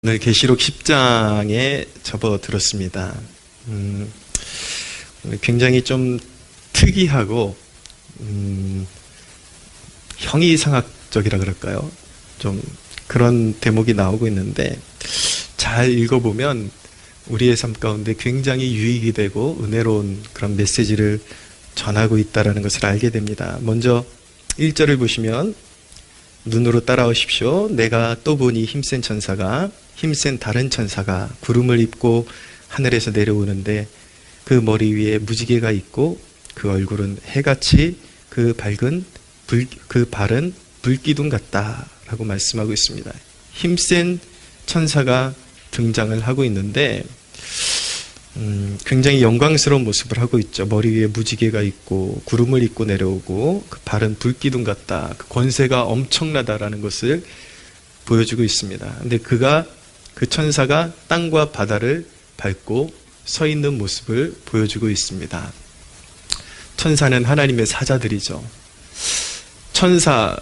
오늘 계시록 10장에 접어들었습니다. 굉장히 좀 특이하고 형이상학적이라 그럴까요? 좀 그런 대목이 나오고 있는데 잘 읽어보면 우리의 삶 가운데 굉장히 유익이 되고 은혜로운 그런 메시지를 전하고 있다는 것을 알게 됩니다. 먼저 1절을 보시면 눈으로 따라오십시오. 내가 또 보니 힘센 다른 천사가 구름을 입고 하늘에서 내려오는데 그 머리 위에 무지개가 있고 그 얼굴은 해같이 그 발은 불기둥 같다라고 말씀하고 있습니다. 힘센 천사가 등장을 하고 있는데 굉장히 영광스러운 모습을 하고 있죠. 머리 위에 무지개가 있고 구름을 입고 내려오고 그 발은 불기둥 같다. 그 권세가 엄청나다라는 것을 보여주고 있습니다. 근데 그 천사가 땅과 바다를 밟고 서 있는 모습을 보여주고 있습니다. 천사는 하나님의 사자들이죠. 천사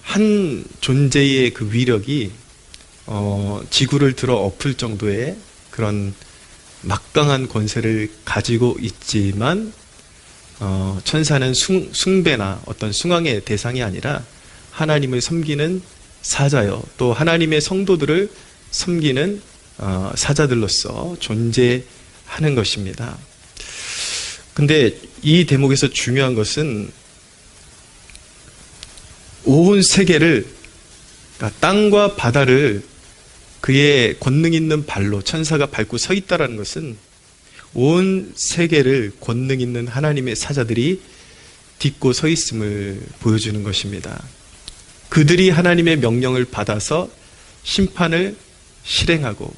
한 존재의 그 위력이 지구를 들어 엎을 정도의 그런 막강한 권세를 가지고 있지만 천사는 숭배나 어떤 숭앙의 대상이 아니라 하나님을 섬기는 사자요, 또 하나님의 성도들을 섬기는 사자들로서 존재하는 것입니다. 근데 이 대목에서 중요한 것은 온 세계를, 그러니까 땅과 바다를 그의 권능 있는 발로 천사가 밟고 서 있다는 것은 온 세계를 권능 있는 하나님의 사자들이 딛고 서 있음을 보여주는 것입니다. 그들이 하나님의 명령을 받아서 심판을 실행하고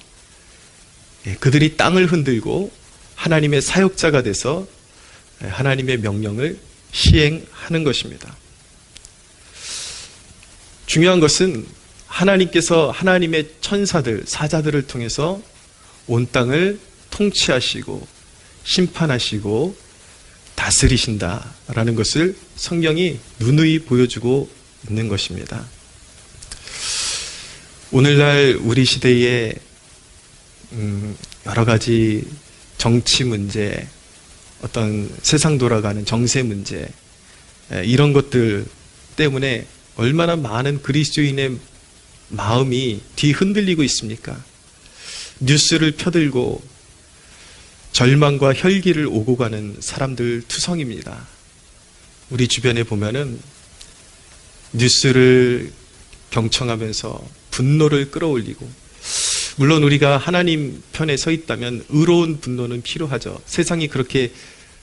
그들이 땅을 흔들고 하나님의 사역자가 돼서 하나님의 명령을 시행하는 것입니다. 중요한 것은 하나님께서 하나님의 천사들, 사자들을 통해서 온 땅을 통치하시고 심판하시고 다스리신다라는 것을 성경이 누누이 보여주고 있는 것입니다. 오늘날 우리 시대에 여러 가지 정치 문제, 어떤 세상 돌아가는 정세 문제, 이런 것들 때문에 얼마나 많은 그리스도인의 마음이 뒤흔들리고 있습니까? 뉴스를 펴들고 절망과 혈기를 오고 가는 사람들 투성입니다. 우리 주변에 보면은 뉴스를 경청하면서 분노를 끌어올리고, 물론 우리가 하나님 편에 서 있다면 의로운 분노는 필요하죠. 세상이 그렇게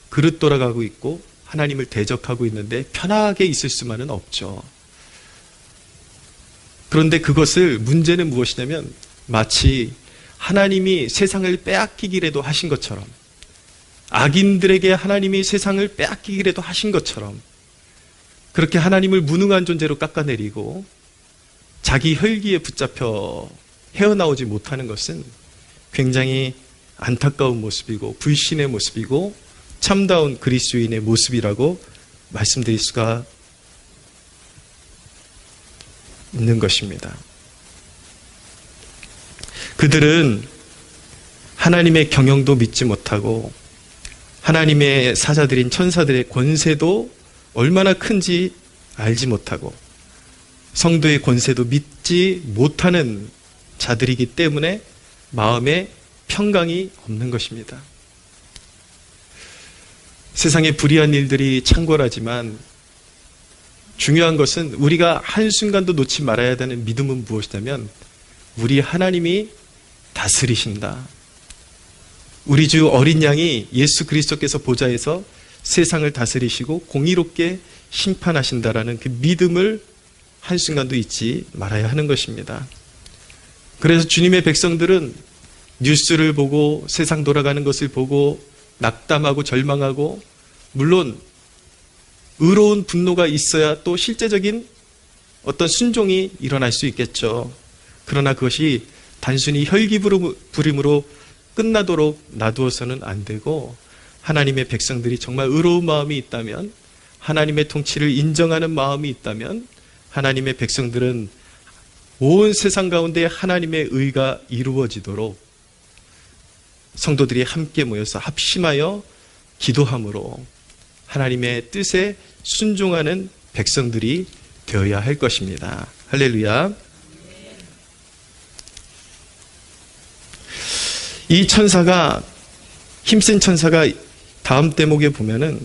그릇 돌아가고 있고 하나님을 대적하고 있는데 편하게 있을 수만은 없죠. 그런데 문제는 무엇이냐면 마치 하나님이 세상을 빼앗기기라도 하신 것처럼, 악인들에게 하나님이 세상을 빼앗기기라도 하신 것처럼 그렇게 하나님을 무능한 존재로 깎아내리고 자기 혈기에 붙잡혀 헤어나오지 못하는 것은 굉장히 안타까운 모습이고 불신의 모습이고 참다운 그리스도인의 모습이라고 말씀드릴 수가 있는 것입니다. 그들은 하나님의 경영도 믿지 못하고 하나님의 사자들인 천사들의 권세도 얼마나 큰지 알지 못하고 성도의 권세도 믿지 못하는 자들이기 때문에 마음에 평강이 없는 것입니다. 세상에 불의한 일들이 창궐하지만 중요한 것은 우리가 한순간도 놓지 말아야 되는 믿음은 무엇이냐면 우리 하나님이 다스리신다. 우리 주 어린 양이 예수 그리스도께서 보좌에서 세상을 다스리시고 공의롭게 심판하신다라는 그 믿음을 한순간도 잊지 말아야 하는 것입니다. 그래서 주님의 백성들은 뉴스를 보고 세상 돌아가는 것을 보고 낙담하고 절망하고, 물론 의로운 분노가 있어야 또 실제적인 어떤 순종이 일어날 수 있겠죠. 그러나 그것이 단순히 혈기부림으로 끝나도록 놔두어서는 안 되고, 하나님의 백성들이 정말 의로운 마음이 있다면, 하나님의 통치를 인정하는 마음이 있다면 하나님의 백성들은 온 세상 가운데 하나님의 의가 이루어지도록 성도들이 함께 모여서 합심하여 기도함으로 하나님의 뜻에 순종하는 백성들이 되어야 할 것입니다. 할렐루야. 이 천사가, 힘센 천사가 다음 대목에 보면은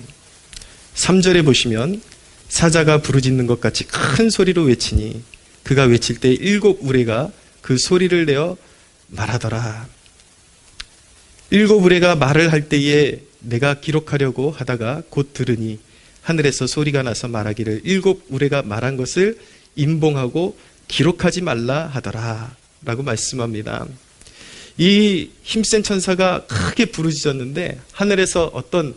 3절에 보시면 사자가 부르짖는 것 같이 큰 소리로 외치니 그가 외칠 때 7 우레가 그 소리를 내어 말하더라. 7 우레가 말을 할 때에 내가 기록하려고 하다가 곧 들으니 하늘에서 소리가 나서 말하기를 7 우레가 말한 것을 임봉하고 기록하지 말라 하더라 라고 말씀합니다. 이 힘센 천사가 크게 부르짖었는데 하늘에서 어떤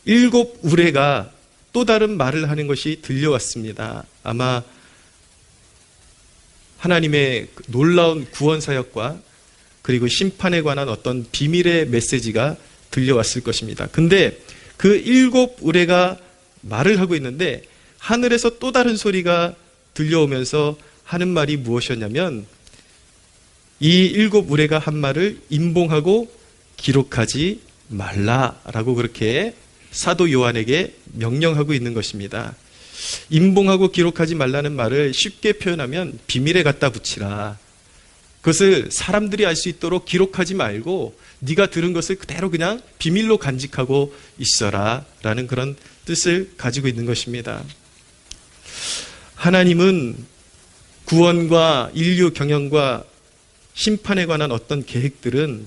7 우레가 또 다른 말을 하는 것이 들려왔습니다. 아마 하나님의 놀라운 구원 사역과 그리고 심판에 관한 어떤 비밀의 메시지가 들려왔을 것입니다. 근데 그 7 우레가 말을 하고 있는데 하늘에서 또 다른 소리가 들려오면서 하는 말이 무엇이었냐면 이 7 우레가 한 말을 임봉하고 기록하지 말라라고 그렇게 사도 요한에게 명령하고 있는 것입니다. 임봉하고 기록하지 말라는 말을 쉽게 표현하면 비밀에 갖다 붙이라. 그것을 사람들이 알 수 있도록 기록하지 말고 네가 들은 것을 그대로 그냥 비밀로 간직하고 있어라 라는 그런 뜻을 가지고 있는 것입니다. 하나님은 구원과 인류 경영과 심판에 관한 어떤 계획들은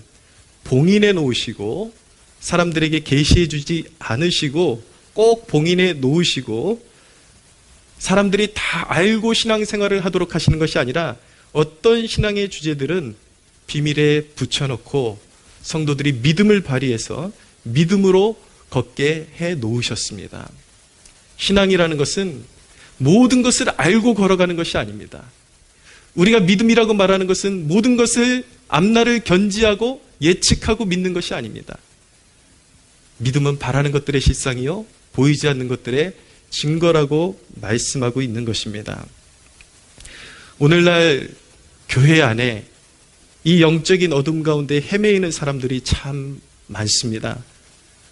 봉인해 놓으시고 사람들에게 계시해 주지 않으시고 꼭 봉인해 놓으시고 사람들이 다 알고 신앙생활을 하도록 하시는 것이 아니라 어떤 신앙의 주제들은 비밀에 붙여놓고 성도들이 믿음을 발휘해서 믿음으로 걷게 해 놓으셨습니다. 신앙이라는 것은 모든 것을 알고 걸어가는 것이 아닙니다. 우리가 믿음이라고 말하는 것은 모든 것을 앞날을 견지하고 예측하고 믿는 것이 아닙니다. 믿음은 바라는 것들의 실상이요 보이지 않는 것들의 증거라고 말씀하고 있는 것입니다. 오늘날 교회 안에 이 영적인 어둠 가운데 헤매이는 사람들이 참 많습니다.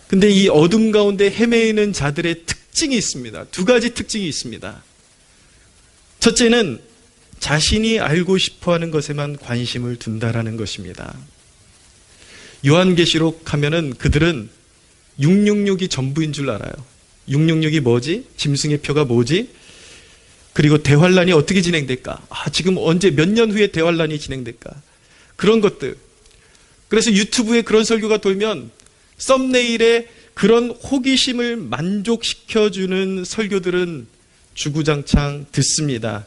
근데 이 어둠 가운데 헤매이는 자들의 특징이 있습니다. 2가지 특징이 있습니다. 첫째는 자신이 알고 싶어하는 것에만 관심을 둔다라는 것입니다. 요한계시록 하면은 그들은 666이 전부인 줄 알아요. 666이 뭐지? 짐승의 표가 뭐지? 그리고 대환란이 어떻게 진행될까? 지금 언제 몇 년 후에 대환란이 진행될까? 그런 것들. 그래서 유튜브에 그런 설교가 돌면 썸네일에 그런 호기심을 만족시켜주는 설교들은 주구장창 듣습니다.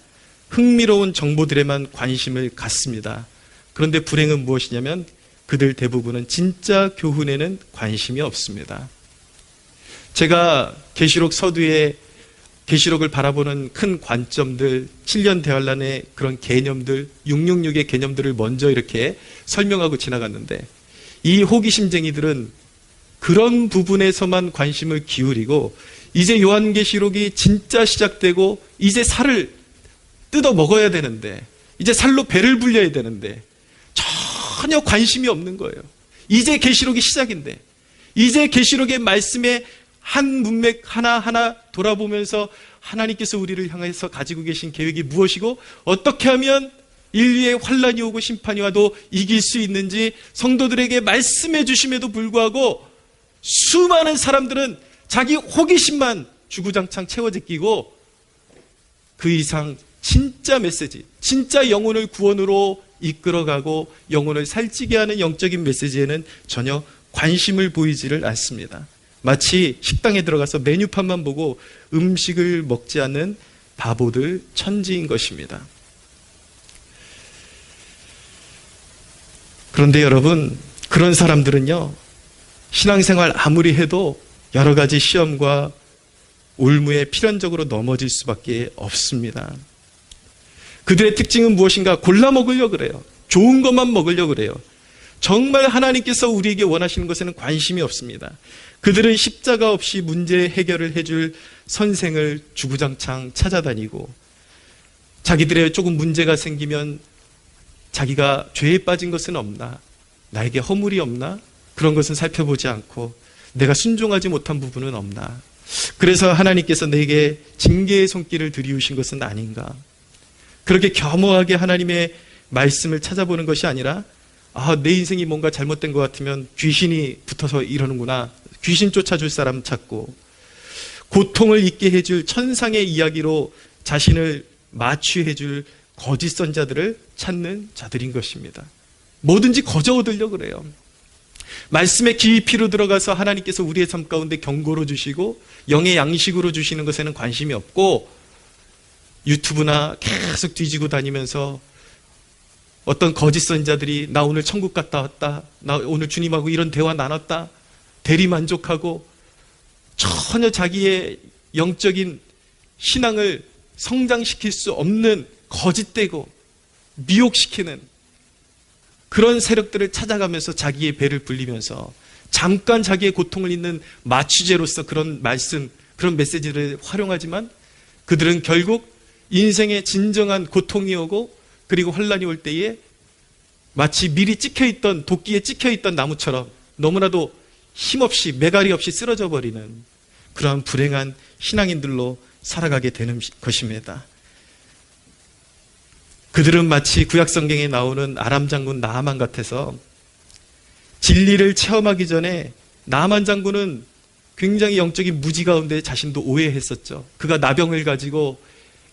흥미로운 정보들에만 관심을 갖습니다. 그런데 불행은 무엇이냐면 그들 대부분은 진짜 교훈에는 관심이 없습니다. 제가 계시록 서두에 계시록을 바라보는 큰 관점들, 7년 대환란의 그런 개념들, 666의 개념들을 먼저 이렇게 설명하고 지나갔는데 이 호기심쟁이들은 그런 부분에서만 관심을 기울이고 이제 요한계시록이 진짜 시작되고 이제 살을 뜯어 먹어야 되는데 이제 살로 배를 불려야 되는데 전혀 관심이 없는 거예요. 이제 계시록이 시작인데 이제 계시록의 말씀에 한 문맥 하나하나 돌아보면서 하나님께서 우리를 향해서 가지고 계신 계획이 무엇이고 어떻게 하면 인류의 환란이 오고 심판이 와도 이길 수 있는지 성도들에게 말씀해 주심에도 불구하고 수많은 사람들은 자기 호기심만 주구장창 채워제끼고 그 이상 진짜 메시지, 진짜 영혼을 구원으로 이끌어가고 영혼을 살찌게 하는 영적인 메시지에는 전혀 관심을 보이지를 않습니다. 마치 식당에 들어가서 메뉴판만 보고 음식을 먹지 않는 바보들 천지인 것입니다. 그런데 여러분, 그런 사람들은요, 신앙생활 아무리 해도 여러 가지 시험과 올무에 필연적으로 넘어질 수밖에 없습니다. 그들의 특징은 무엇인가? 골라 먹으려고 그래요. 좋은 것만 먹으려고 그래요. 정말 하나님께서 우리에게 원하시는 것에는 관심이 없습니다. 그들은 십자가 없이 문제 해결을 해줄 선생을 주구장창 찾아다니고 자기들의 조금 문제가 생기면 자기가 죄에 빠진 것은 없나, 나에게 허물이 없나, 그런 것은 살펴보지 않고 내가 순종하지 못한 부분은 없나, 그래서 하나님께서 내게 징계의 손길을 들이우신 것은 아닌가. 그렇게 겸허하게 하나님의 말씀을 찾아보는 것이 아니라, 내 인생이 뭔가 잘못된 것 같으면 귀신이 붙어서 이러는구나, 귀신 쫓아줄 사람 찾고, 고통을 잊게 해줄 천상의 이야기로 자신을 마취해줄 거짓 선자들을 찾는 자들인 것입니다. 뭐든지 거저 얻으려고 그래요. 말씀의 깊이로 들어가서 하나님께서 우리의 삶 가운데 경고로 주시고 영의 양식으로 주시는 것에는 관심이 없고, 유튜브나 계속 뒤지고 다니면서 어떤 거짓 선자들이 나 오늘 천국 갔다 왔다, 나 오늘 주님하고 이런 대화 나눴다, 대리만족하고 전혀 자기의 영적인 신앙을 성장시킬 수 없는 거짓되고 미혹시키는 그런 세력들을 찾아가면서 자기의 배를 불리면서 잠깐 자기의 고통을 잊는 마취제로서 그런 말씀, 그런 메시지를 활용하지만 그들은 결국 인생의 진정한 고통이 오고 그리고 환란이 올 때에 마치 미리 찍혀있던, 도끼에 찍혀있던 나무처럼 너무나도 힘없이, 매갈이 없이 쓰러져 버리는 그러한 불행한 신앙인들로 살아가게 되는 것입니다. 그들은 마치 구약성경에 나오는 아람 장군 나아만 같아서 진리를 체험하기 전에 나아만 장군은 굉장히 영적인 무지 가운데 자신도 오해했었죠. 그가 나병을 가지고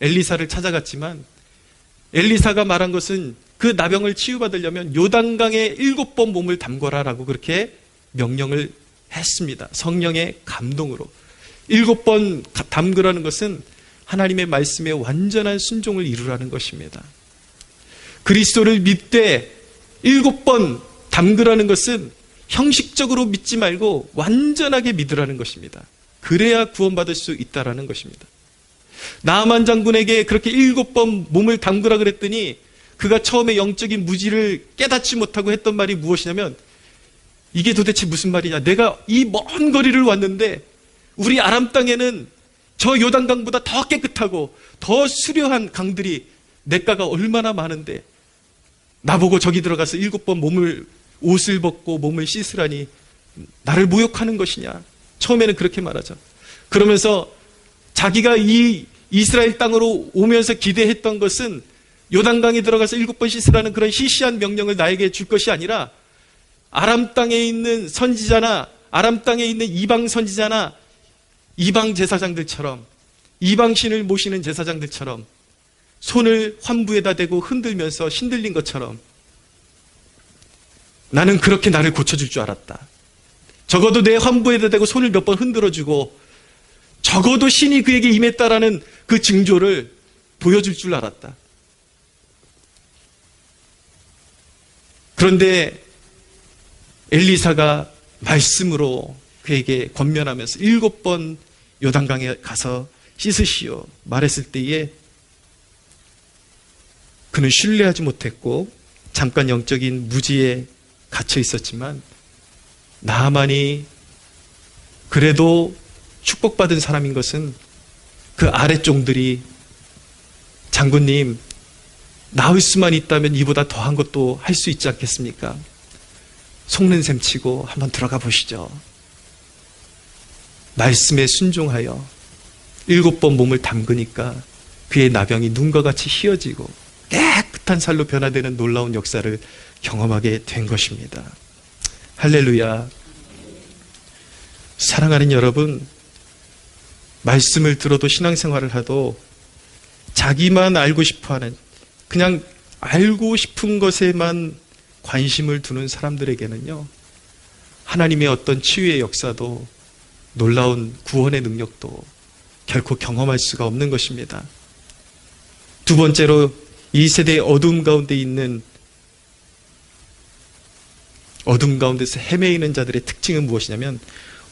엘리사를 찾아갔지만 엘리사가 말한 것은 그 나병을 치유받으려면 요단강에 7번 몸을 담궈라라고 그렇게 명령을 했습니다. 성령의 감동으로. 7번 담그라는 것은 하나님의 말씀에 완전한 순종을 이루라는 것입니다. 그리스도를 믿되 7번 담그라는 것은 형식적으로 믿지 말고 완전하게 믿으라는 것입니다. 그래야 구원받을 수 있다라는 것입니다. 나아만 장군에게 그렇게 7번 몸을 담그라 그랬더니 그가 처음에 영적인 무지를 깨닫지 못하고 했던 말이 무엇이냐면, 이게 도대체 무슨 말이냐, 내가 이 먼 거리를 왔는데 우리 아람 땅에는 저 요단강보다 더 깨끗하고 더 수려한 강들이 냇가가 얼마나 많은데 나보고 저기 들어가서 7번 옷을 벗고 몸을 씻으라니 나를 모욕하는 것이냐. 처음에는 그렇게 말하죠. 그러면서 자기가 이 이스라엘 땅으로 오면서 기대했던 것은 요단강에 들어가서 7번 씻으라는 그런 시시한 명령을 나에게 줄 것이 아니라 아람 땅에 있는 선지자나 아람 땅에 있는 이방 선지자나 이방 제사장들처럼, 이방신을 모시는 제사장들처럼 손을 환부에다 대고 흔들면서 신들린 것처럼 나는 그렇게 나를 고쳐줄 줄 알았다. 적어도 내 환부에다 대고 손을 몇 번 흔들어주고 적어도 신이 그에게 임했다라는 그 징조를 보여줄 줄 알았다. 그런데 엘리사가 말씀으로 그에게 권면하면서 7번 요단강에 가서 씻으시오 말했을 때에 그는 신뢰하지 못했고 잠깐 영적인 무지에 갇혀 있었지만, 나아만이 그래도 축복받은 사람인 것은 그 아랫종들이 장군님 나을 수만 있다면 이보다 더한 것도 할 수 있지 않겠습니까? 속는 셈 치고 한번 들어가 보시죠. 말씀에 순종하여 7번 몸을 담그니까 그의 나병이 눈과 같이 희어지고 깨끗한 살로 변화되는 놀라운 역사를 경험하게 된 것입니다. 할렐루야. 사랑하는 여러분, 말씀을 들어도 신앙생활을 하도 자기만 알고 싶어하는, 그냥 알고 싶은 것에만 관심을 두는 사람들에게는요, 하나님의 어떤 치유의 역사도 놀라운 구원의 능력도 결코 경험할 수가 없는 것입니다. 두 번째로, 이 세대의 어둠 가운데 있는, 어둠 가운데서 헤매이는 자들의 특징은 무엇이냐면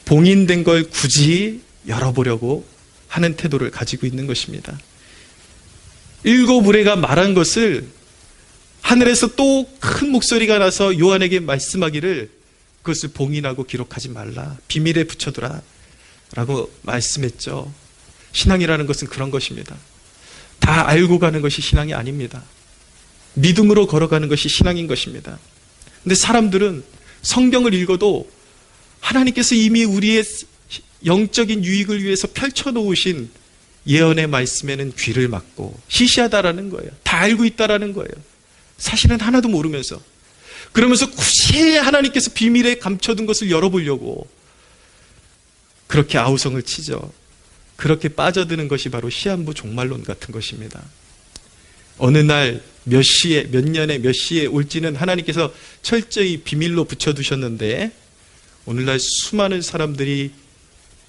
봉인된 걸 굳이 열어보려고 하는 태도를 가지고 있는 것입니다. 7 의뢰가 말한 것을 하늘에서 또 큰 목소리가 나서 요한에게 말씀하기를 그것을 봉인하고 기록하지 말라, 비밀에 붙여두라 라고 말씀했죠. 신앙이라는 것은 그런 것입니다. 다 알고 가는 것이 신앙이 아닙니다. 믿음으로 걸어가는 것이 신앙인 것입니다. 근데 사람들은 성경을 읽어도 하나님께서 이미 우리의 영적인 유익을 위해서 펼쳐놓으신 예언의 말씀에는 귀를 막고 시시하다라는 거예요. 다 알고 있다라는 거예요. 사실은 하나도 모르면서. 그러면서 굳이 하나님께서 비밀에 감춰둔 것을 열어보려고 그렇게 아우성을 치죠. 그렇게 빠져드는 것이 바로 시한부 종말론 같은 것입니다. 어느 날 몇 시에, 몇 년에, 몇 시에 올지는 하나님께서 철저히 비밀로 붙여두셨는데 오늘날 수많은 사람들이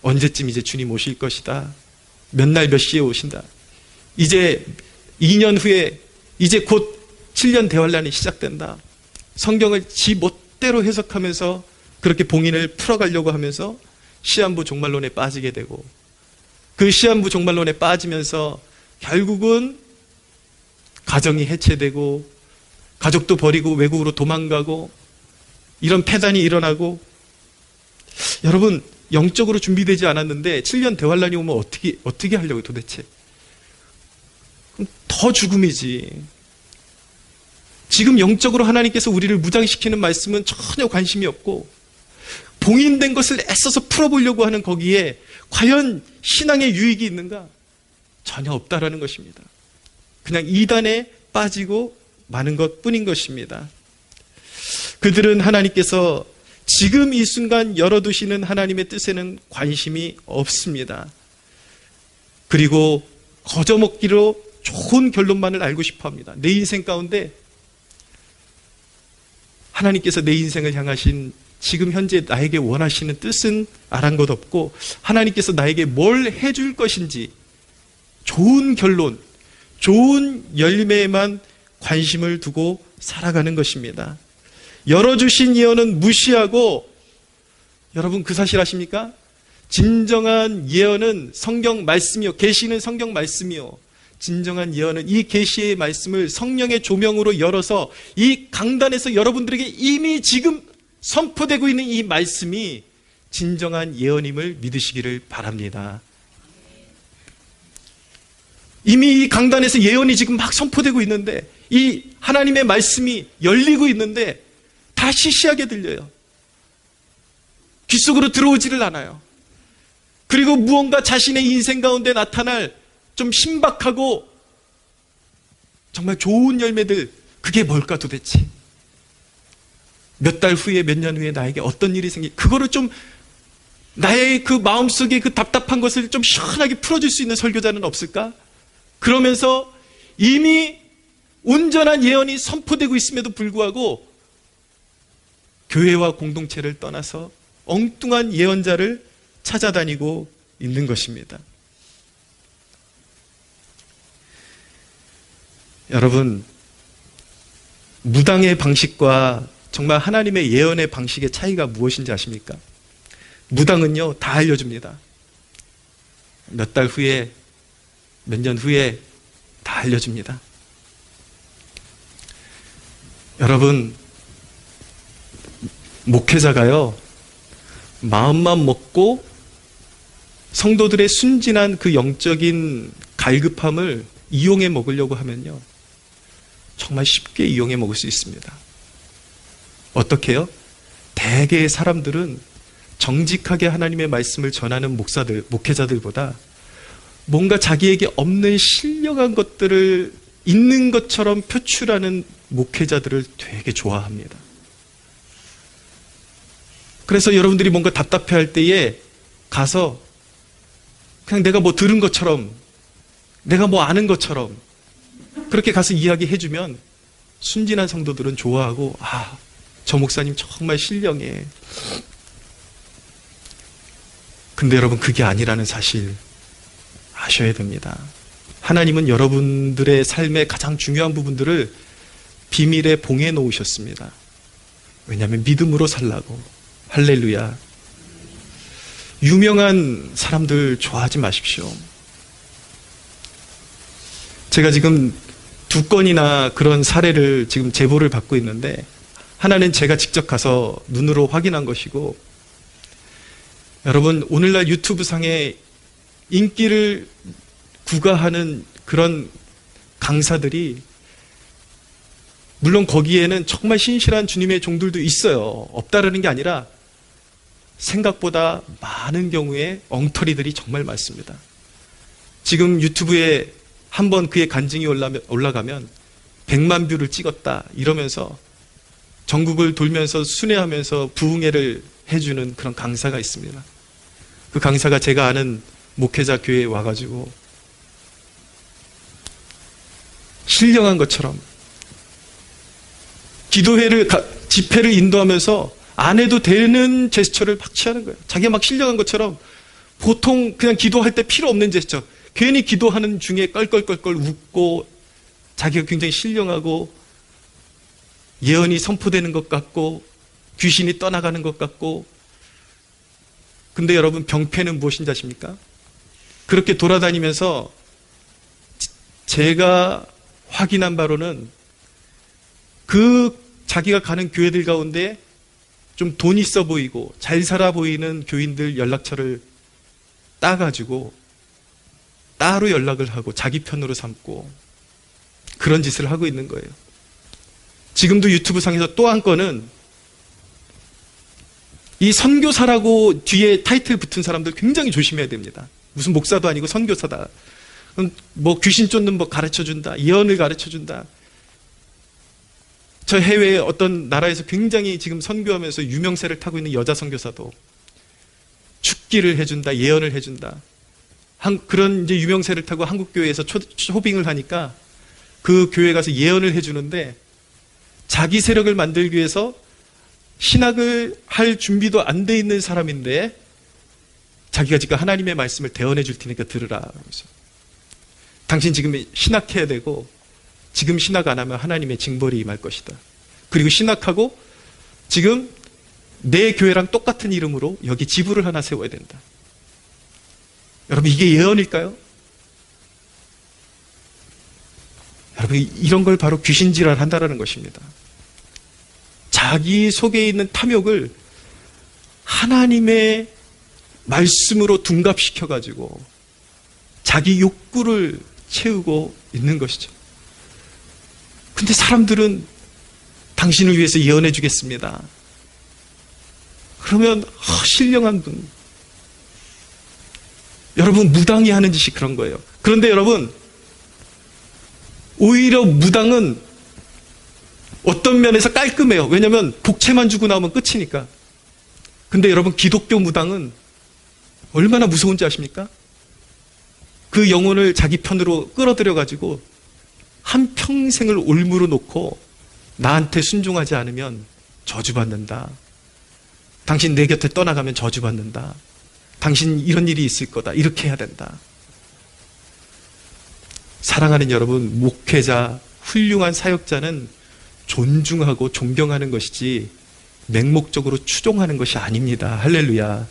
언제쯤 이제 주님 오실 것이다. 몇 날 몇 시에 오신다. 이제 2년 후에 이제 곧 7년 대환란이 시작된다. 성경을 지 멋대로 해석하면서 그렇게 봉인을 풀어가려고 하면서 시한부 종말론에 빠지게 되고 그 시한부 종말론에 빠지면서 결국은 가정이 해체되고 가족도 버리고 외국으로 도망가고 이런 폐단이 일어나고 여러분 영적으로 준비되지 않았는데 7년 대환란이 오면 어떻게 하려고 도대체? 그럼 더 죽음이지. 지금 영적으로 하나님께서 우리를 무장시키는 말씀은 전혀 관심이 없고 봉인된 것을 애써서 풀어보려고 하는 거기에 과연 신앙의 유익이 있는가? 전혀 없다라는 것입니다. 그냥 이단에 빠지고 마는 것뿐인 것입니다. 그들은 하나님께서 지금 이 순간 열어두시는 하나님의 뜻에는 관심이 없습니다. 그리고 거저먹기로 좋은 결론만을 알고 싶어합니다. 내 인생 가운데 하나님께서 내 인생을 향하신 지금 현재 나에게 원하시는 뜻은 아랑곳 없고 하나님께서 나에게 뭘 해줄 것인지 좋은 결론, 좋은 열매에만 관심을 두고 살아가는 것입니다. 열어주신 예언은 무시하고 여러분 그 사실 아십니까? 진정한 예언은 성경 말씀이요. 계시는 성경 말씀이요. 진정한 예언은 이 계시의 말씀을 성령의 조명으로 열어서 이 강단에서 여러분들에게 이미 지금 선포되고 있는 이 말씀이 진정한 예언임을 믿으시기를 바랍니다. 이미 이 강단에서 예언이 지금 막 선포되고 있는데 이 하나님의 말씀이 열리고 있는데 다 시시하게 들려요. 귀 속으로 들어오지를 않아요. 그리고 무언가 자신의 인생 가운데 나타날 좀 신박하고 정말 좋은 열매들, 그게 뭘까 도대체? 몇 달 후에, 몇 년 후에 나에게 어떤 일이 그거를 좀 나의 그 마음속에 그 답답한 것을 좀 시원하게 풀어줄 수 있는 설교자는 없을까? 그러면서 이미 온전한 예언이 선포되고 있음에도 불구하고 교회와 공동체를 떠나서 엉뚱한 예언자를 찾아다니고 있는 것입니다. 여러분, 무당의 방식과 정말 하나님의 예언의 방식의 차이가 무엇인지 아십니까? 무당은요, 다 알려줍니다. 몇 달 후에, 몇 년 후에 다 알려줍니다. 여러분, 목회자가요, 마음만 먹고 성도들의 순진한 그 영적인 갈급함을 이용해 먹으려고 하면요, 정말 쉽게 이용해 먹을 수 있습니다. 어떻게 해요? 대개의 사람들은 정직하게 하나님의 말씀을 전하는 목사들, 목회자들보다 뭔가 자기에게 없는 신령한 것들을 있는 것처럼 표출하는 목회자들을 되게 좋아합니다. 그래서 여러분들이 뭔가 답답해할 때에 가서 그냥 내가 뭐 들은 것처럼, 내가 뭐 아는 것처럼 그렇게 가서 이야기해주면 순진한 성도들은 좋아하고, 아, 저 목사님 정말 신령해. 근데 여러분, 그게 아니라는 사실 아셔야 됩니다. 하나님은 여러분들의 삶의 가장 중요한 부분들을 비밀에 봉해 놓으셨습니다. 왜냐하면 믿음으로 살라고. 할렐루야. 유명한 사람들 좋아하지 마십시오. 제가 지금 2건이나 그런 사례를 지금 제보를 받고 있는데, 하나는 제가 직접 가서 눈으로 확인한 것이고, 여러분, 오늘날 유튜브 상에 인기를 구가하는 그런 강사들이, 물론 거기에는 정말 신실한 주님의 종들도 있어요. 없다라는 게 아니라 생각보다 많은 경우에 엉터리들이 정말 많습니다. 지금 유튜브에 한번 그의 간증이 올라가면 100만 뷰를 찍었다 이러면서 전국을 돌면서 순회하면서 부흥회를 해주는 그런 강사가 있습니다. 그 강사가 제가 아는 목회자 교회에 와가지고 신령한 것처럼 기도회를, 집회를 인도하면서 안 해도 되는 제스처를 막 취하는 거예요. 자기가 막 신령한 것처럼 보통 그냥 기도할 때 필요 없는 제스처. 괜히 기도하는 중에 껄껄껄껄 웃고 자기가 굉장히 신령하고 예언이 선포되는 것 같고 귀신이 떠나가는 것 같고. 근데 여러분, 병폐는 무엇인지 아십니까? 그렇게 돌아다니면서 제가 확인한 바로는 그 자기가 가는 교회들 가운데 좀 돈 있어 보이고 잘 살아 보이는 교인들 연락처를 따가지고 따로 연락을 하고 자기 편으로 삼고 그런 짓을 하고 있는 거예요. 지금도 유튜브 상에서 또 한 건은 이 선교사라고 뒤에 타이틀 붙은 사람들 굉장히 조심해야 됩니다. 무슨 목사도 아니고 선교사다. 뭐 귀신 쫓는 법 가르쳐준다. 예언을 가르쳐준다. 저 해외에 어떤 나라에서 굉장히 지금 선교하면서 유명세를 타고 있는 여자 선교사도 축기를 해준다. 예언을 해준다. 그런 이제 유명세를 타고 한국 교회에서 쇼빙을 하니까 그 교회 가서 예언을 해주는데 자기 세력을 만들기 위해서 신학을 할 준비도 안 돼 있는 사람인데 자기가 지금 하나님의 말씀을 대언해 줄 테니까 들으라. 그러면서 당신 지금 신학해야 되고 지금 신학 안 하면 하나님의 징벌이 임할 것이다. 그리고 신학하고 지금 내 교회랑 똑같은 이름으로 여기 지부를 하나 세워야 된다. 여러분, 이게 예언일까요? 여러분, 이런 걸 바로 귀신질환 한다라는 것입니다. 자기 속에 있는 탐욕을 하나님의 말씀으로 둔갑시켜가지고 자기 욕구를 채우고 있는 것이죠. 근데 사람들은 당신을 위해서 예언해 주겠습니다. 그러면 신령한 분. 여러분, 무당이 하는 짓이 그런 거예요. 그런데 여러분, 오히려 무당은 어떤 면에서 깔끔해요. 왜냐하면 복채만 주고 나오면 끝이니까. 근데 여러분, 기독교 무당은 얼마나 무서운지 아십니까? 그 영혼을 자기 편으로 끌어들여가지고 한평생을 올무로 놓고 나한테 순종하지 않으면 저주받는다. 당신 내 곁에 떠나가면 저주받는다. 당신 이런 일이 있을 거다. 이렇게 해야 된다. 사랑하는 여러분, 목회자, 훌륭한 사역자는 존중하고 존경하는 것이지 맹목적으로 추종하는 것이 아닙니다. 할렐루야.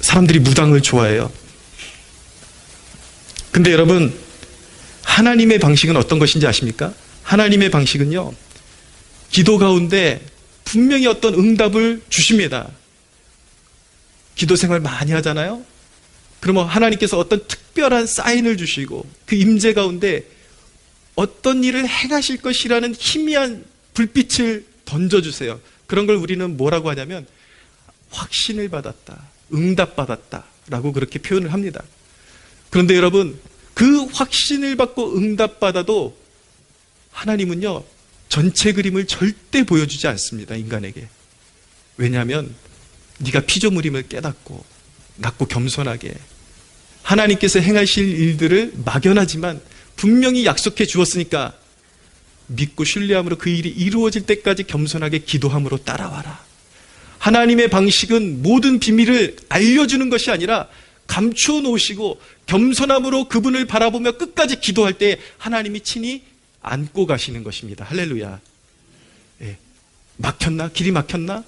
사람들이 무당을 좋아해요. 근데 여러분, 하나님의 방식은 어떤 것인지 아십니까? 하나님의 방식은요, 기도 가운데 분명히 어떤 응답을 주십니다. 기도 생활 많이 하잖아요? 그러면 하나님께서 어떤 특별한 사인을 주시고 그 임재 가운데 어떤 일을 행하실 것이라는 희미한 불빛을 던져주세요. 그런 걸 우리는 뭐라고 하냐면 확신을 받았다, 응답받았다 라고 그렇게 표현을 합니다. 그런데 여러분, 그 확신을 받고 응답받아도 하나님은요, 전체 그림을 절대 보여주지 않습니다. 인간에게. 왜냐하면 네가 피조물임을 깨닫고 낮고 겸손하게 하나님께서 행하실 일들을 막연하지만 분명히 약속해 주었으니까 믿고 신뢰함으로 그 일이 이루어질 때까지 겸손하게 기도함으로 따라와라. 하나님의 방식은 모든 비밀을 알려주는 것이 아니라 감추어 놓으시고 겸손함으로 그분을 바라보며 끝까지 기도할 때 하나님이 친히 안고 가시는 것입니다. 할렐루야. 예. 막혔나? 길이 막혔나?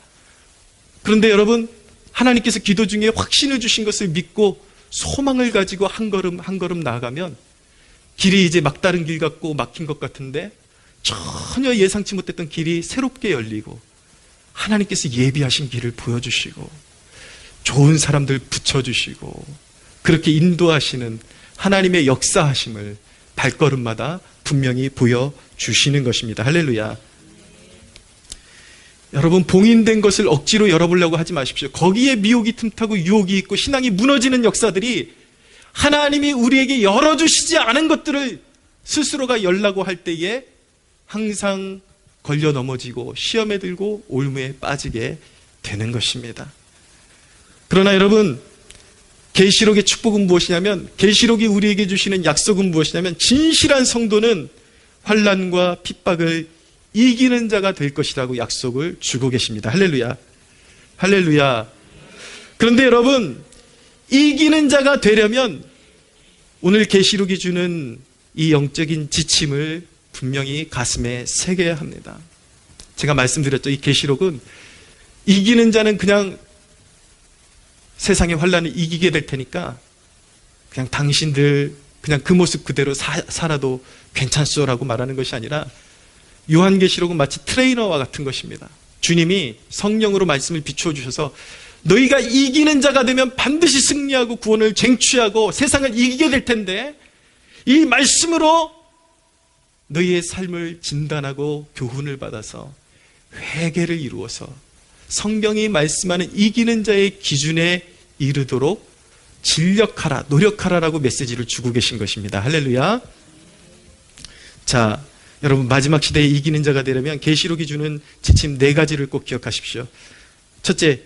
그런데 여러분, 하나님께서 기도 중에 확신을 주신 것을 믿고 소망을 가지고 한 걸음 한 걸음 나아가면 길이 이제 막다른 길 같고 막힌 것 같은데 전혀 예상치 못했던 길이 새롭게 열리고 하나님께서 예비하신 길을 보여주시고 좋은 사람들 붙여주시고 그렇게 인도하시는 하나님의 역사하심을 발걸음마다 분명히 보여주시는 것입니다. 할렐루야. 여러분, 봉인된 것을 억지로 열어보려고 하지 마십시오. 거기에 미혹이 틈타고 유혹이 있고 신앙이 무너지는 역사들이 하나님이 우리에게 열어주시지 않은 것들을 스스로가 열라고 할 때에 항상 걸려 넘어지고 시험에 들고 올무에 빠지게 되는 것입니다. 그러나 여러분, 계시록의 축복은 무엇이냐면, 계시록이 우리에게 주시는 약속은 무엇이냐면, 진실한 성도는 환난과 핍박을 이기는 자가 될 것이라고 약속을 주고 계십니다. 할렐루야. 할렐루야. 그런데 여러분, 이기는 자가 되려면 오늘 계시록이 주는 이 영적인 지침을 분명히 가슴에 새겨야 합니다. 제가 말씀드렸죠. 이 계시록은 이기는 자는 그냥 세상의 환난을 이기게 될 테니까 그냥 당신들 그냥 그 모습 그대로 살아도 괜찮소라고 말하는 것이 아니라, 요한계시록은 마치 트레이너와 같은 것입니다. 주님이 성령으로 말씀을 비추어 주셔서 너희가 이기는 자가 되면 반드시 승리하고 구원을 쟁취하고 세상을 이기게 될 텐데, 이 말씀으로 너희의 삶을 진단하고 교훈을 받아서 회개를 이루어서 성경이 말씀하는 이기는 자의 기준에 이르도록 진력하라, 노력하라라고 메시지를 주고 계신 것입니다. 할렐루야. 자, 여러분, 마지막 시대에 이기는 자가 되려면 계시록이 주는 지침 4가지를 꼭 기억하십시오. 첫째,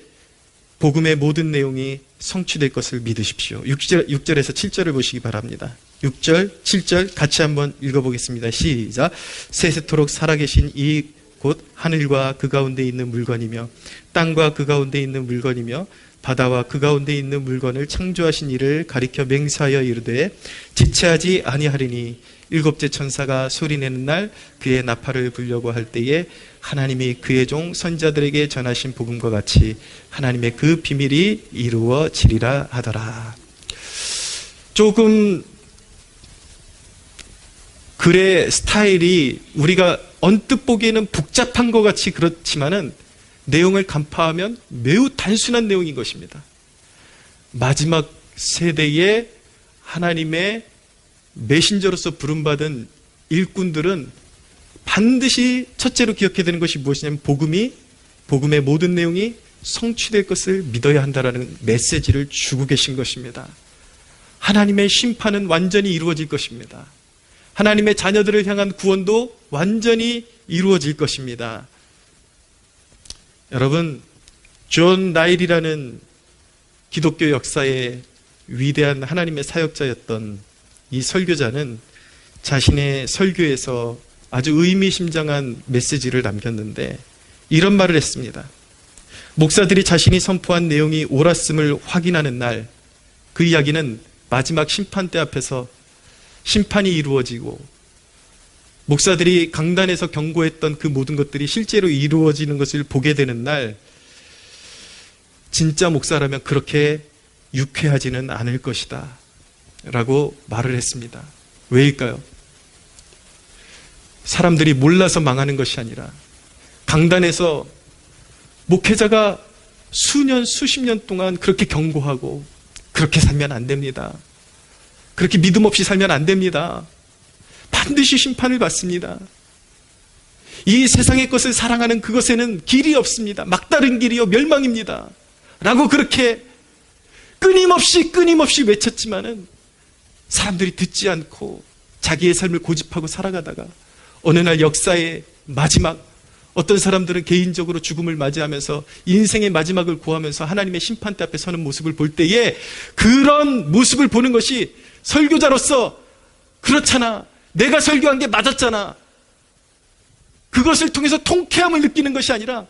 복음의 모든 내용이 성취될 것을 믿으십시오. 6절에서 7절을 보시기 바랍니다. 6절, 7절 같이 한번 읽어보겠습니다. 시작. 세세토록 살아계신 이 곧 하늘과 그 가운데 있는 물건이며 땅과 그 가운데 있는 물건이며 바다와 그 가운데 있는 물건을 창조하신 이를 가리켜 맹세하여 이르되 지체하지 아니하리니, 7째 천사가 소리내는 날 그의 나팔을 불려고 할 때에 하나님이 그의 종 선지자들에게 전하신 복음과 같이 하나님의 그 비밀이 이루어지리라 하더라. 조금 글의 스타일이 우리가 언뜻 보기에는 복잡한 것 같이 그렇지만은 내용을 간파하면 매우 단순한 내용인 것입니다. 마지막 세대에 하나님의 메신저로서 부름받은 일꾼들은 반드시 첫째로 기억해야 되는 것이 무엇이냐면, 복음의 모든 내용이 성취될 것을 믿어야 한다라는 메시지를 주고 계신 것입니다. 하나님의 심판은 완전히 이루어질 것입니다. 하나님의 자녀들을 향한 구원도 완전히 이루어질 것입니다. 여러분, 존 나일이라는 기독교 역사의 위대한 하나님의 사역자였던 이 설교자는 자신의 설교에서 아주 의미심장한 메시지를 남겼는데 이런 말을 했습니다. 목사들이 자신이 선포한 내용이 옳았음을 확인하는 날, 그 이야기는 마지막 심판대 앞에서 심판이 이루어지고 목사들이 강단에서 경고했던 그 모든 것들이 실제로 이루어지는 것을 보게 되는 날, 진짜 목사라면 그렇게 유쾌하지는 않을 것이다 라고 말을 했습니다. 왜일까요? 사람들이 몰라서 망하는 것이 아니라 강단에서 목회자가 수년, 수십 년 동안 그렇게 경고하고 그렇게 살면 안 됩니다. 그렇게 믿음 없이 살면 안 됩니다. 반드시 심판을 받습니다. 이 세상의 것을 사랑하는 그것에는 길이 없습니다. 막다른 길이요 멸망입니다. 라고 그렇게 끊임없이 외쳤지만은 사람들이 듣지 않고 자기의 삶을 고집하고 살아가다가 어느 날 역사의 마지막, 어떤 사람들은 개인적으로 죽음을 맞이하면서 인생의 마지막을 고하면서 하나님의 심판대 앞에 서는 모습을 볼 때에, 그런 모습을 보는 것이 설교자로서 그렇잖아, 내가 설교한 게 맞았잖아, 그것을 통해서 통쾌함을 느끼는 것이 아니라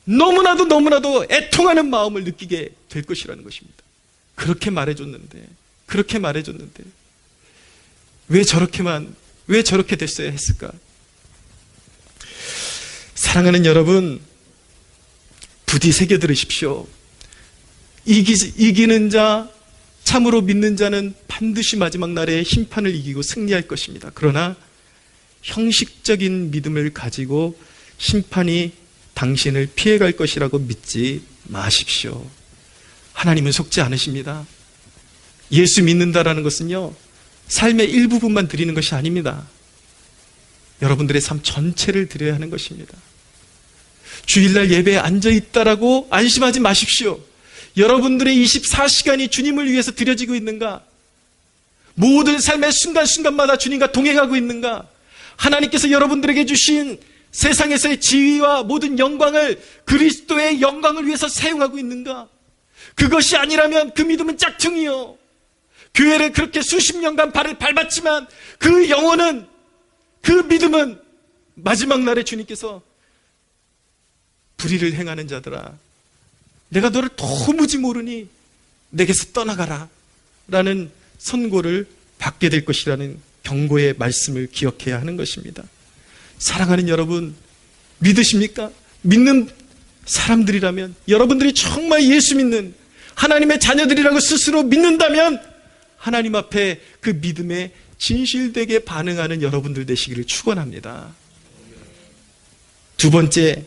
너무나도 애통하는 마음을 느끼게 될 것이라는 것입니다. 그렇게 말해줬는데 왜 저렇게 됐어야 했을까? 사랑하는 여러분, 부디 새겨 들으십시오. 이기는 자, 참으로 믿는 자는 반드시 마지막 날에 심판을 이기고 승리할 것입니다. 그러나 형식적인 믿음을 가지고 심판이 당신을 피해갈 것이라고 믿지 마십시오. 하나님은 속지 않으십니다. 예수 믿는다라는 것은요, 삶의 일부분만 드리는 것이 아닙니다. 여러분들의 삶 전체를 드려야 하는 것입니다. 주일날 예배에 앉아있다라고 안심하지 마십시오. 여러분들의 24시간이 주님을 위해서 드려지고 있는가? 모든 삶의 순간순간마다 주님과 동행하고 있는가? 하나님께서 여러분들에게 주신 세상에서의 지위와 모든 영광을 그리스도의 영광을 위해서 사용하고 있는가? 그것이 아니라면 그 믿음은 짝퉁이요. 교회를 그렇게 수십 년간 발을 밟았지만 그 영혼은, 그 믿음은 마지막 날에 주님께서 불의를 행하는 자들아, 내가 너를 도무지 모르니 내게서 떠나가라 라는 선고를 받게 될 것이라는 경고의 말씀을 기억해야 하는 것입니다. 사랑하는 여러분, 믿으십니까? 믿는 사람들이라면, 여러분들이 정말 예수 믿는 하나님의 자녀들이라고 스스로 믿는다면 하나님 앞에 그 믿음에 진실되게 반응하는 여러분들 되시기를 축원합니다. 두 번째,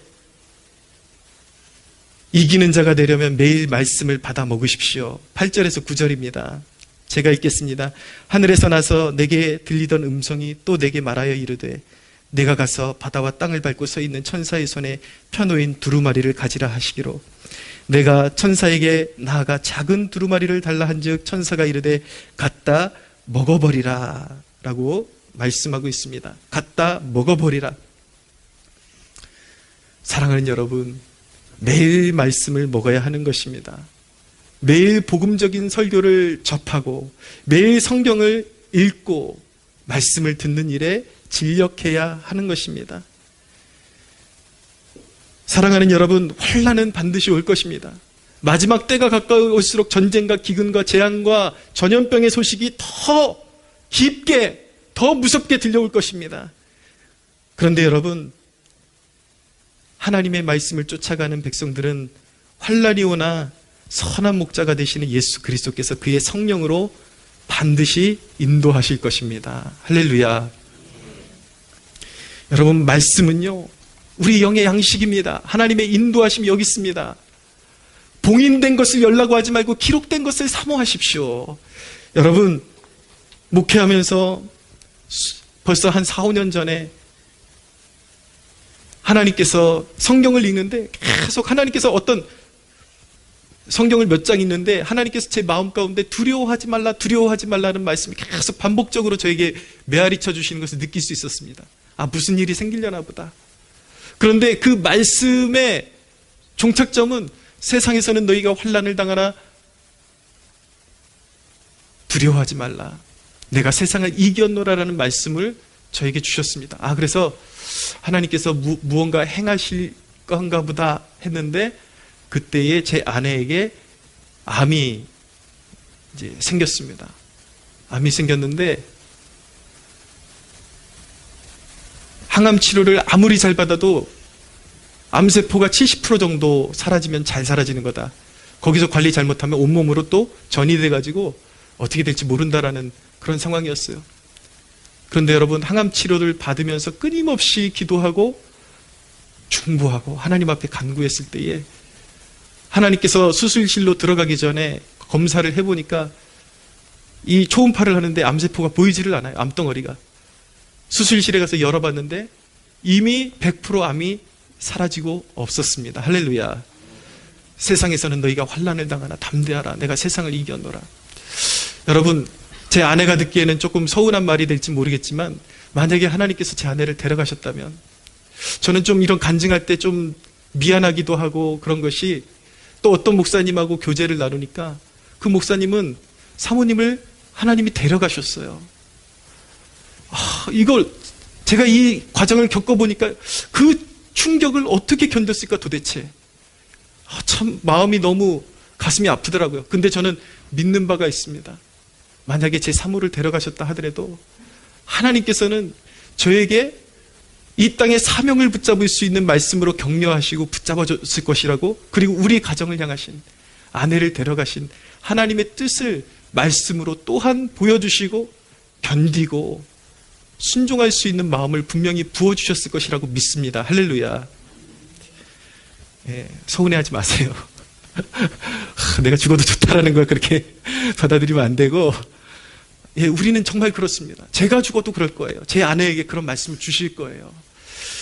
이기는 자가 되려면 매일 말씀을 받아 먹으십시오. 8절에서 9절입니다. 제가 읽겠습니다. 하늘에서 나서 내게 들리던 음성이 또 내게 말하여 이르되 내가 가서 바다와 땅을 밟고 서 있는 천사의 손에 펴놓인 두루마리를 가지라 하시기로, 내가 천사에게 나아가 작은 두루마리를 달라 한즉 천사가 이르되 갖다 먹어버리라 라고 말씀하고 있습니다. 갖다 먹어버리라. 사랑하는 여러분, 매일 말씀을 먹어야 하는 것입니다. 매일 복음적인 설교를 접하고 매일 성경을 읽고 말씀을 듣는 일에 진력해야 하는 것입니다. 사랑하는 여러분, 환난은 반드시 올 것입니다. 마지막 때가 가까울수록 전쟁과 기근과 재앙과 전염병의 소식이 더 깊게, 더 무섭게 들려올 것입니다. 그런데 여러분, 하나님의 말씀을 쫓아가는 백성들은 환난이 오나 선한 목자가 되시는 예수 그리스도께서 그의 성령으로 반드시 인도하실 것입니다. 할렐루야. 여러분, 말씀은요, 우리 영의 양식입니다. 하나님의 인도하심이 여기 있습니다. 봉인된 것을 열라고 하지 말고 기록된 것을 사모하십시오. 여러분, 목회하면서 벌써 한 4, 5년 전에 하나님께서 성경을 읽는데 계속 하나님께서 어떤 성경을 몇 장 읽는데 하나님께서 제 마음 가운데 두려워하지 말라, 두려워하지 말라는 말씀이 계속 반복적으로 저에게 메아리 쳐주시는 것을 느낄 수 있었습니다. 아, 무슨 일이 생기려나 보다. 그런데 그 말씀의 종착점은 세상에서는 너희가 환난을 당하나 두려워하지 말라, 내가 세상을 이겼노라라는 말씀을 저에게 주셨습니다. 아, 그래서 하나님께서 무언가 행하실 건가 보다 했는데 그때에 제 아내에게 암이 이제 생겼습니다. 암이 생겼는데 항암 치료를 아무리 잘 받아도 암세포가 70% 정도 사라지면 잘 사라지는 거다. 거기서 관리 잘못하면 온몸으로 또 전이 돼가지고 어떻게 될지 모른다라는 그런 상황이었어요. 그런데 여러분, 항암 치료를 받으면서 끊임없이 기도하고 중보하고 하나님 앞에 간구했을 때에 하나님께서 수술실로 들어가기 전에 검사를 해보니까 이 초음파를 하는데 암세포가 보이지를 않아요. 암덩어리가. 수술실에 가서 열어봤는데 이미 100% 암이 사라지고 없었습니다. 할렐루야. 세상에서는 너희가 환난을 당하나 담대하라, 내가 세상을 이겼노라. 여러분, 제 아내가 듣기에는 조금 서운한 말이 될지 모르겠지만 만약에 하나님께서 제 아내를 데려가셨다면, 저는 좀 이런 간증할 때 좀 미안하기도 하고 그런 것이, 또 어떤 목사님하고 교제를 나누니까 그 목사님은 사모님을 하나님이 데려가셨어요. 이걸 제가 이 과정을 겪어보니까 그 충격을 어떻게 견뎠을까 도대체. 참 마음이 너무 가슴이 아프더라고요. 근데 저는 믿는 바가 있습니다. 만약에 제 사모를 데려가셨다 하더라도 하나님께서는 저에게 이 땅의 사명을 붙잡을 수 있는 말씀으로 격려하시고 붙잡아줬을 것이라고, 그리고 우리 가정을 향하신, 아내를 데려가신 하나님의 뜻을 말씀으로 또한 보여주시고 견디고 순종할 수 있는 마음을 분명히 부어주셨을 것이라고 믿습니다. 할렐루야. 서운해하지 마세요. 내가 죽어도 좋다라는 걸 그렇게 받아들이면 안 되고, 예, 우리는 정말 그렇습니다. 제가 죽어도 그럴 거예요. 제 아내에게 그런 말씀을 주실 거예요.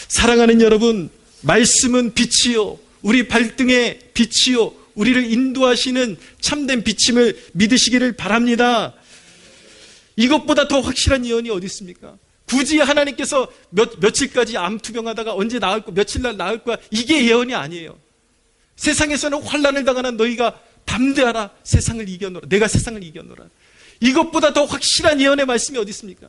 사랑하는 여러분, 말씀은 빛이요, 우리 발등의 빛이요, 우리를 인도하시는 참된 빛임을 믿으시기를 바랍니다. 이것보다 더 확실한 예언이 어디 있습니까? 굳이 하나님께서 며칠까지 암투병하다가 언제 나을 거, 며칠 날 나을 거야, 이게 예언이 아니에요. 세상에서는 환난을 당하는 너희가 담대하라, 세상을 이겨노라, 내가 세상을 이겨노라. 이것보다 더 확실한 예언의 말씀이 어디 있습니까?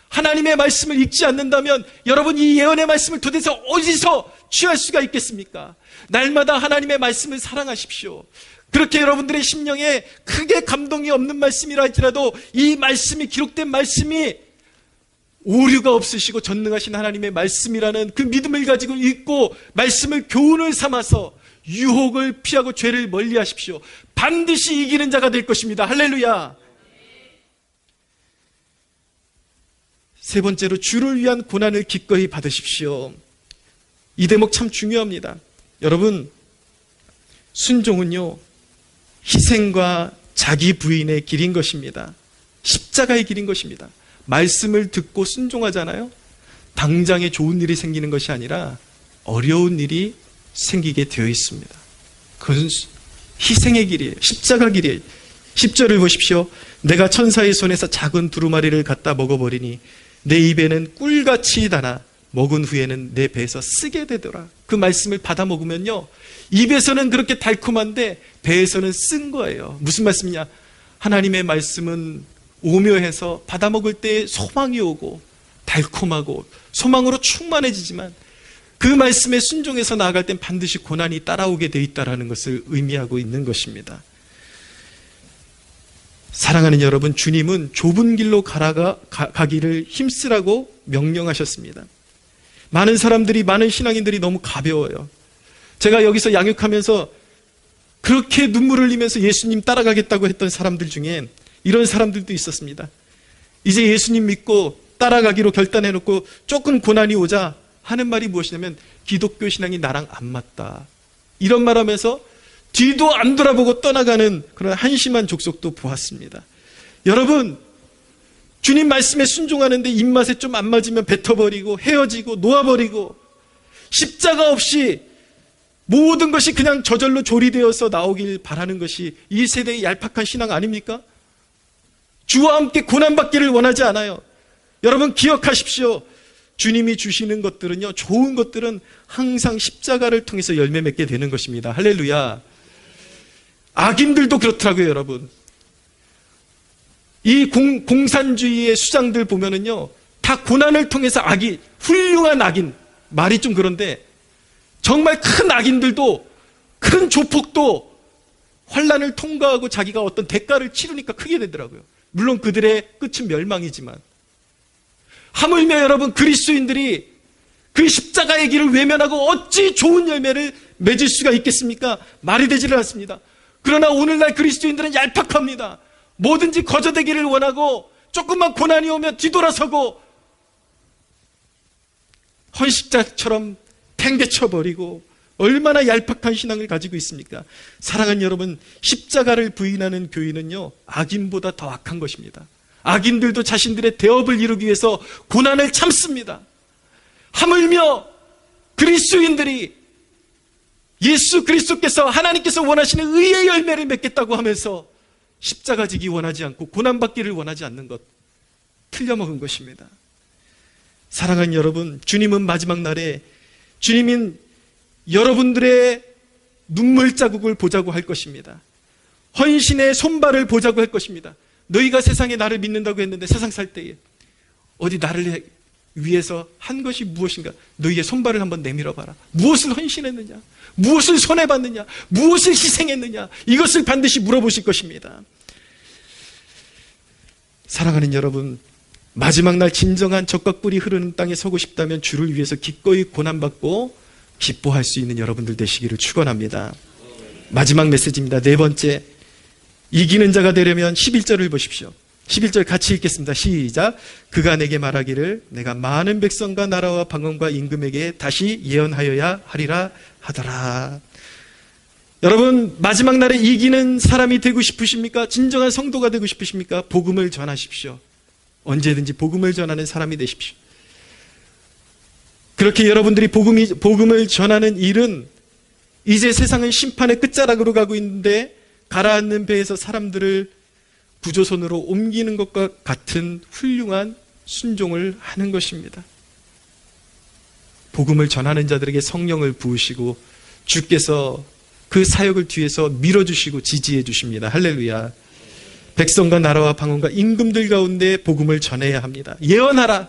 하나님의 말씀을 읽지 않는다면 여러분, 이 예언의 말씀을 도대체 어디서 취할 수가 있겠습니까? 날마다 하나님의 말씀을 사랑하십시오. 그렇게 여러분들의 심령에 크게 감동이 없는 말씀이라 할지라도 이 말씀이, 기록된 말씀이 오류가 없으시고 전능하신 하나님의 말씀이라는 그 믿음을 가지고 읽고 말씀을 교훈을 삼아서 유혹을 피하고 죄를 멀리 하십시오. 반드시 이기는 자가 될 것입니다. 할렐루야. 세 번째로, 주를 위한 고난을 기꺼이 받으십시오. 이 대목 참 중요합니다. 여러분, 순종은요, 희생과 자기 부인의 길인 것입니다. 십자가의 길인 것입니다. 말씀을 듣고 순종하잖아요. 당장에 좋은 일이 생기는 것이 아니라 어려운 일이 생기게 되어 있습니다. 그것은 희생의 길이에요. 십자가 길이에요. 10절을 보십시오. 내가 천사의 손에서 작은 두루마리를 갖다 먹어버리니 내 입에는 꿀같이 달아 먹은 후에는 내 배에서 쓰게 되더라. 그 말씀을 받아 먹으면요, 입에서는 그렇게 달콤한데 배에서는 쓴 거예요. 무슨 말씀이냐? 하나님의 말씀은 오묘해서 받아 먹을 때 소망이 오고 달콤하고 소망으로 충만해지지만 그 말씀에 순종해서 나아갈 땐 반드시 고난이 따라오게 돼 있다는 것을 의미하고 있는 것입니다. 사랑하는 여러분, 주님은 좁은 길로 가기를 힘쓰라고 명령하셨습니다. 많은 사람들이, 많은 신앙인들이 너무 가벼워요. 제가 여기서 양육하면서 그렇게 눈물을 흘리면서 예수님 따라가겠다고 했던 사람들 중에 이런 사람들도 있었습니다. 이제 예수님 믿고 따라가기로 결단해놓고 조금 고난이 오자 하는 말이 무엇이냐면, 기독교 신앙이 나랑 안 맞다, 이런 말하면서 뒤도 안 돌아보고 떠나가는 그런 한심한 족속도 보았습니다. 여러분, 주님 말씀에 순종하는데 입맛에 좀 안 맞으면 뱉어버리고 헤어지고 놓아버리고 십자가 없이 모든 것이 그냥 저절로 조리되어서 나오길 바라는 것이 이 세대의 얄팍한 신앙 아닙니까? 주와 함께 고난받기를 원하지 않아요. 여러분, 기억하십시오. 주님이 주시는 것들은요, 좋은 것들은 항상 십자가를 통해서 열매 맺게 되는 것입니다. 할렐루야. 악인들도 그렇더라고요, 여러분. 이 공산주의의 수장들 보면은요, 다 고난을 통해서 훌륭한 악인, 말이 좀 그런데 정말 큰 악인들도, 큰 조폭도 환난을 통과하고 자기가 어떤 대가를 치르니까 크게 되더라고요. 물론 그들의 끝은 멸망이지만, 하물며 여러분, 그리스도인들이 그 십자가의 길을 외면하고 어찌 좋은 열매를 맺을 수가 있겠습니까? 말이 되지를 않습니다. 그러나 오늘날 그리스도인들은 얄팍합니다. 뭐든지 거저되기를 원하고 조금만 고난이 오면 뒤돌아서고 헌식자처럼 팽개쳐버리고, 얼마나 얄팍한 신앙을 가지고 있습니까? 사랑하는 여러분, 십자가를 부인하는 교인은요, 악인보다 더 악한 것입니다. 악인들도 자신들의 대업을 이루기 위해서 고난을 참습니다. 하물며 그리스도인들이 예수 그리스도께서, 하나님께서 원하시는 의의 열매를 맺겠다고 하면서 십자가 지기 원하지 않고 고난받기를 원하지 않는 것, 틀려먹은 것입니다. 사랑하는 여러분, 주님은 마지막 날에, 주님은 여러분들의 눈물 자국을 보자고 할 것입니다. 헌신의 손발을 보자고 할 것입니다. 너희가 세상에 나를 믿는다고 했는데 세상 살 때에 어디 나를 위해서 한 것이 무엇인가? 너희의 손발을 한번 내밀어 봐라. 무엇을 헌신했느냐? 무엇을 손해봤느냐? 무엇을 희생했느냐? 이것을 반드시 물어보실 것입니다. 사랑하는 여러분, 마지막 날 진정한 젖과 꿀이 흐르는 땅에 서고 싶다면 주를 위해서 기꺼이 고난받고 기뻐할 수 있는 여러분들 되시기를 축원합니다. 마지막 메시지입니다. 네 번째, 이기는 자가 되려면 11절을 보십시오. 11절 같이 읽겠습니다. 시작. 그가 내게 말하기를 내가 많은 백성과 나라와 방언과 임금에게 다시 예언하여야 하리라 하더라. 여러분, 마지막 날에 이기는 사람이 되고 싶으십니까? 진정한 성도가 되고 싶으십니까? 복음을 전하십시오. 언제든지 복음을 전하는 사람이 되십시오. 그렇게 여러분들이 복음을 전하는 일은 이제 세상은 심판의 끝자락으로 가고 있는데 가라앉는 배에서 사람들을 구조선으로 옮기는 것과 같은 훌륭한 순종을 하는 것입니다. 복음을 전하는 자들에게 성령을 부으시고 주께서 그 사역을 뒤에서 밀어주시고 지지해 주십니다. 할렐루야. 백성과 나라와 방언과 임금들 가운데 복음을 전해야 합니다. 예언하라.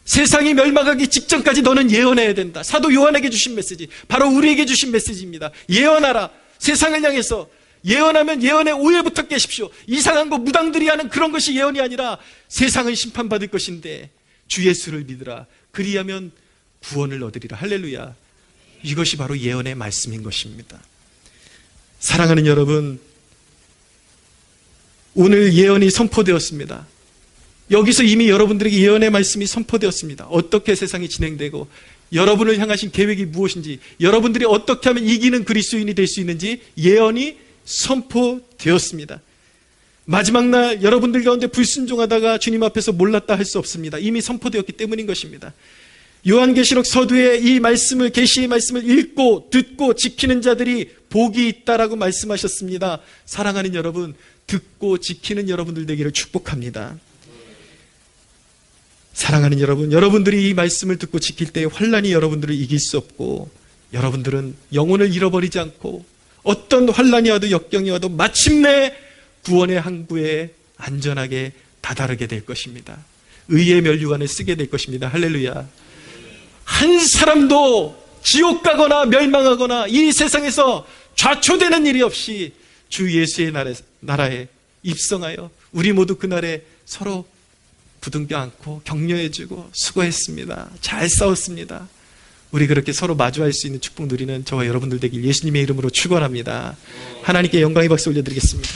세상이 멸망하기 직전까지 너는 예언해야 된다. 사도 요한에게 주신 메시지, 바로 우리에게 주신 메시지입니다. 예언하라. 세상을 향해서 예언하면 예언의 오해부터 깨십시오. 이상한 거 무당들이 하는 그런 것이 예언이 아니라 세상은 심판받을 것인데 주 예수를 믿으라. 그리하면 구원을 얻으리라. 할렐루야. 이것이 바로 예언의 말씀인 것입니다. 사랑하는 여러분, 오늘 예언이 선포되었습니다. 여기서 이미 여러분들에게 예언의 말씀이 선포되었습니다. 어떻게 세상이 진행되고 여러분을 향하신 계획이 무엇인지, 여러분들이 어떻게 하면 이기는 그리스도인이 될 수 있는지 예언이 선포되었습니다. 마지막 날 여러분들 가운데 불순종하다가 주님 앞에서 몰랐다 할 수 없습니다. 이미 선포되었기 때문인 것입니다. 요한계시록 서두에 이 말씀을, 계시의 말씀을 읽고 듣고 지키는 자들이 복이 있다라고 말씀하셨습니다. 사랑하는 여러분, 듣고 지키는 여러분들 되기를 축복합니다. 사랑하는 여러분, 여러분들이 이 말씀을 듣고 지킬 때 환난이 여러분들을 이길 수 없고 여러분들은 영혼을 잃어버리지 않고 어떤 환난이 와도 역경이 와도 마침내 구원의 항구에 안전하게 다다르게 될 것입니다. 의의 면류관을 쓰게 될 것입니다. 할렐루야. 한 사람도 지옥 가거나 멸망하거나 이 세상에서 좌초되는 일이 없이 주 예수의 나라에 입성하여 우리 모두 그날에 서로 부둥켜 안고 격려해주고 수고했습니다. 잘 싸웠습니다. 우리 그렇게 서로 마주할 수 있는 축복 누리는 저와 여러분들 되길 예수님의 이름으로 축원합니다. 하나님께 영광의 박수 올려드리겠습니다.